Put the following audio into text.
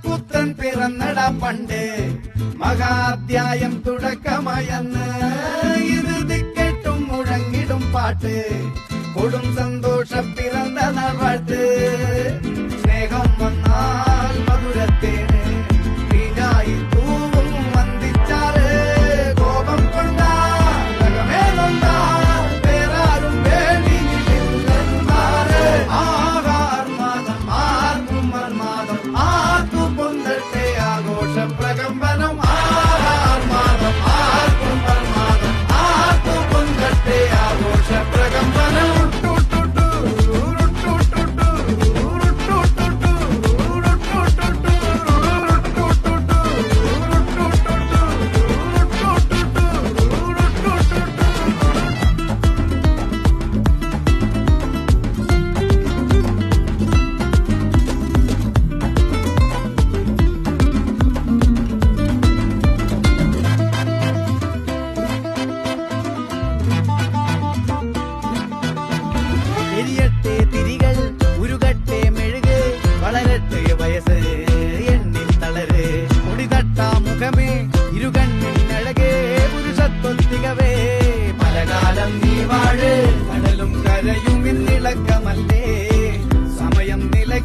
പുത്രൻ പിറന്നട പണ്ട് മഹാധ്യായം തുടക്കമയന്ന് ഇറുതി കേട്ടും മുഴങ്ങിടും പാട്ട് കൊടും സന്തോഷം പിറന്ന നാൾവാഴ്ത്ത് സ്നേഹം വന്നാൽ മധുരത്തേന് വീഞ്ഞായി തൂവും വന്ദിച്ചാറ് കോപം കൊണ്ടാകമേലൊന്നാർ വേറാരും വേണ്ടിയില്ലെന്നാറ് ആഹാർമാദം ആർക്കും മർമാദം ആർക്കും പൊന്തട്ടെ ആഘോഷ പ്രകമ്പനം ആഹാർമാദം ആർക്കും മർമാദം ആർക്കും പൊന്തട്ടെ ആഘോഷ പ്രകമ്പനം എരിയട്ടെ തിരികൾ ഉരുകട്ടെ മെഴുക് വളരട്ടെ വയസ്സ് എണ്ണിൽ തളര് മുടിതട്ടാ മുഖമേ ഇരുകണ്ണിൽ അഴകേ പുരുഷത്വത്തികവേ പലകാലം നീ വാഴ് കടലും കരയും ഇന്നിളക്കമല്ലേ